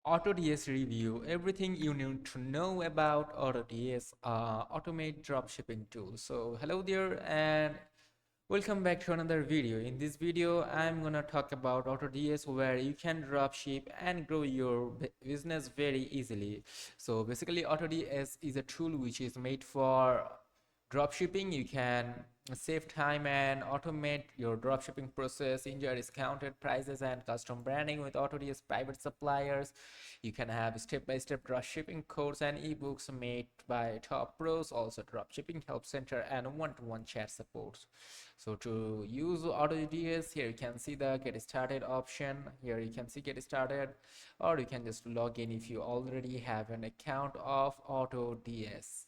AutoDS review, everything you need to know about AutoDS, automate dropshipping tool. So hello there and welcome back to another video. In this video, I'm gonna talk about AutoDS where you can dropship and grow your business very easily. So basically AutoDS is a tool which is made for dropshipping. You can save time and automate your dropshipping process, enjoy discounted prices and custom branding with AutoDS private suppliers. You can have step-by-step dropshipping course and ebooks made by top pros, also dropshipping help center and one-to-one chat support. So to use AutoDS, here you can see the get started option. Here you can see get started, or you can just log in if you already have an account of AutoDS.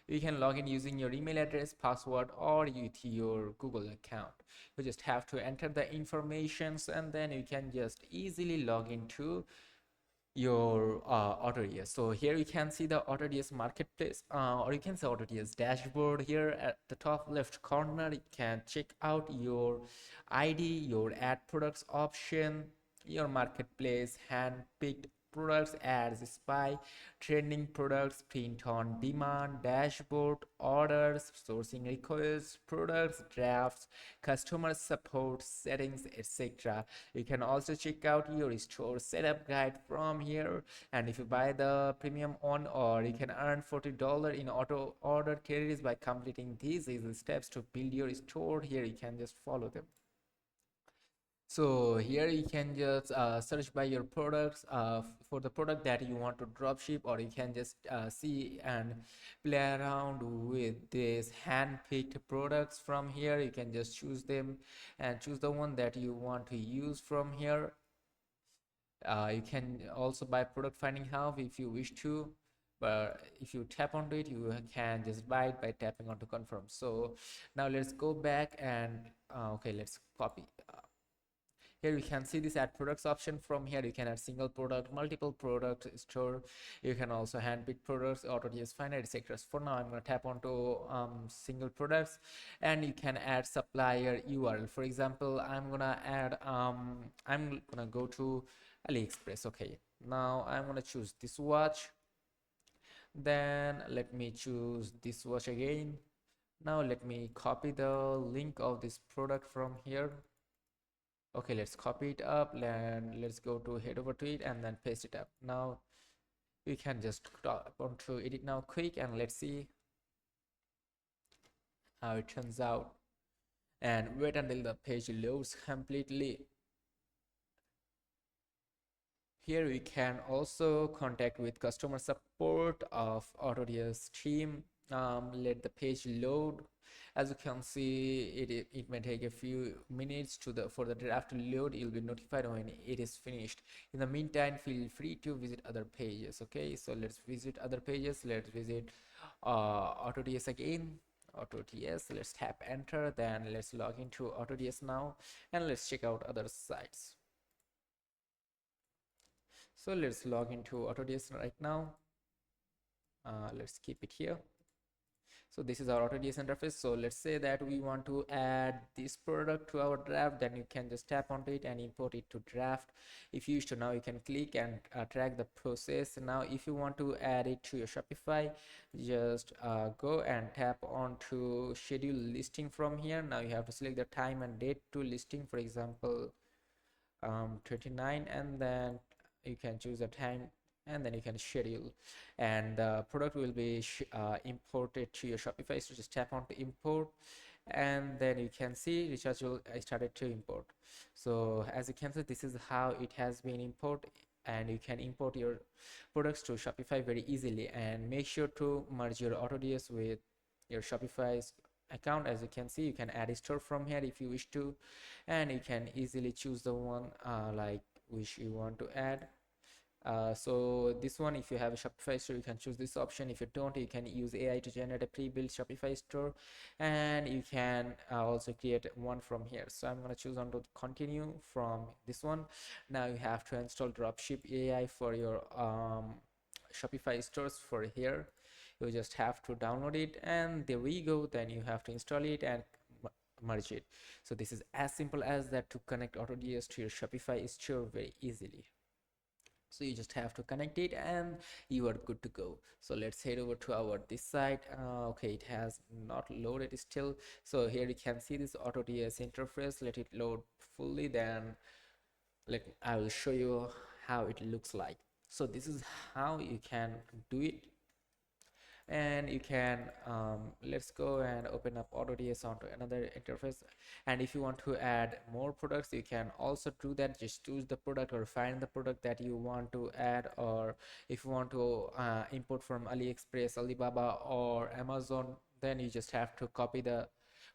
You can log in using your email address, password, or with your Google account. You just have to enter the informations and then you can just easily log into your AutoDS. So here you can see the AutoDS marketplace, or you can say AutoDS dashboard. Here at the top left corner you can check out your ID, your add products option, your marketplace, hand-picked products, ads, spy, trending products, print on demand, dashboard, orders, sourcing requests, products, drafts, customer support, settings, etc. You can also check out your store setup guide from here, and if you buy the premium one, or you can earn $40 in auto order credits by completing these easy steps to build your store. Here you can just follow them. So here you can just search by your products for the product that you want to dropship, or you can just see and play around with these hand-picked products from here. You can just choose them and choose the one that you want to use from here. You can also buy product finding hub if you wish to, but if you tap onto it, you can just buy it by tapping onto confirm. So now let's go back and okay, let's copy. Here you can see this add products option. From here you can add single product, multiple product store. You can also hand-pick products, AutoDS finder, etc. For now I'm going to tap onto single products, and you can add supplier URL. For example, I'm gonna add I'm gonna go to AliExpress. Okay, now I'm gonna choose this watch, then let me choose this watch again. Now let me copy the link of this product from here. Okay, let's copy it up and let's go to head over to it and then paste it up. Now we can just tap onto edit now quick and let's see how it turns out, and wait until the page loads completely. Here we can also contact with customer support of AutoDS team. Let the page load. As you can see, it may take a few minutes for the draft to load. You'll be notified when it is finished. In the meantime, feel free to visit other pages. Okay, so let's visit other pages. Let's visit AutoDS again. AutoDS, let's tap enter, then let's log into AutoDS now and let's check out other sites. So let's log into AutoDS right now. Let's keep it here. So this is our AutoDS interface. So let's say that we want to add this product to our draft, then you can just tap onto it and import it to draft. If you wish to, now you can click and track the process. Now if you want to add it to your Shopify, just go and tap onto schedule listing from here. Now you have to select the time and date to listing, for example 29, and then you can choose a time and then you can schedule, and the product will be imported to your Shopify. So just tap on to import, and then you can see recharge will started to import. So as you can see, this is how it has been imported, and you can import your products to Shopify very easily. And make sure to merge your AutoDS with your Shopify's account. As you can see, you can add a store from here if you wish to, and you can easily choose the one like which you want to add. So this one, if you have a Shopify store, you can choose this option. If you don't, you can use AI to generate a pre-built Shopify store, and you can also create one from here. So I'm going to choose on to continue from this one. Now you have to install Dropship AI for your Shopify stores. For here you just have to download it, and there we go. Then you have to install it and merge it. So this is as simple as that to connect AutoDS to your Shopify store very easily. So you just have to connect it and you are good to go. So let's head over to our this site. Okay, it has not loaded still. So here you can see this AutoDS interface. Let it load fully, then I will show you how it looks like. So this is how you can do it. And you can let's go and open up AutoDS onto another interface. And if you want to add more products, you can also do that. Just choose the product or find the product that you want to add, or if you want to import from AliExpress, Alibaba or Amazon, then you just have to copy the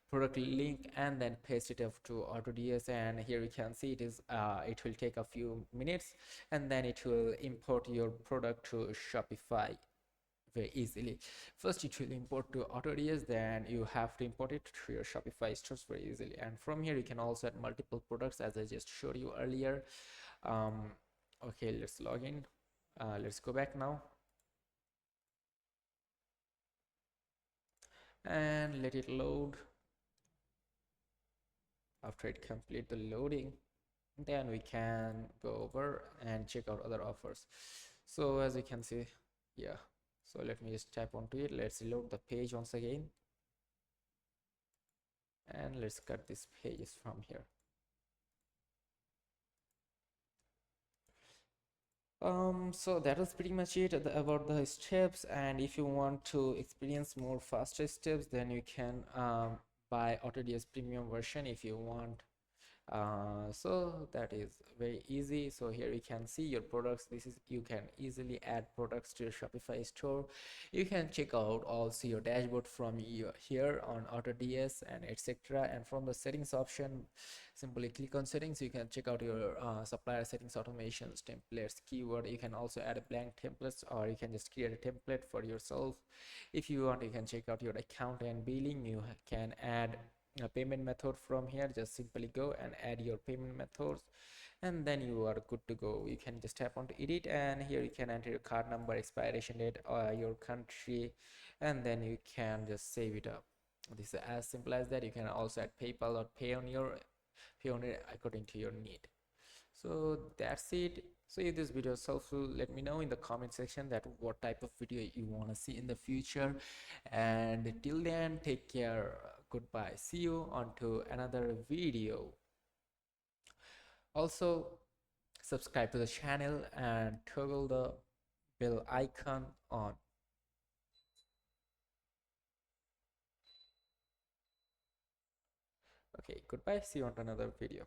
product link and then paste it up to AutoDS. And here you can see it will take a few minutes, and then it will import your product to Shopify very easily. First it will import to AutoDS, then you have to import it to your Shopify stores very easily. And from here you can also add multiple products as I just showed you earlier. Okay, let's log in. Let's go back now and let it load. After it complete the loading, then we can go over and check out other offers. So as you can see, yeah, so let me just tap onto it. Let's load the page once again, and let's cut these pages from here. So that was pretty much it about the steps. And if you want to experience more faster steps, then you can buy AutoDS premium version if you want. So that is very easy. So here you can see your products. This is, you can easily add products to your Shopify store. You can check out also your dashboard from here on AutoDS and etc. And from the settings option, simply click on settings. You can check out your supplier settings, automations, templates, keyword. You can also add a blank templates, or you can just create a template for yourself. If you want, you can check out your account and billing. You can add a payment method from here. Just simply go and add your payment methods, and then you are good to go. You can just tap onto edit, and here you can enter your card number, expiration date, or your country, and then you can just save it up. This is as simple as that. You can also add PayPal or pay on it according to your need. So that's it. So if this video is helpful, let me know in the comment section that what type of video you want to see in the future. And till then, take care. Goodbye. See you on to another video. Also, subscribe to the channel and toggle the bell icon on. Okay, goodbye. See you on to another video.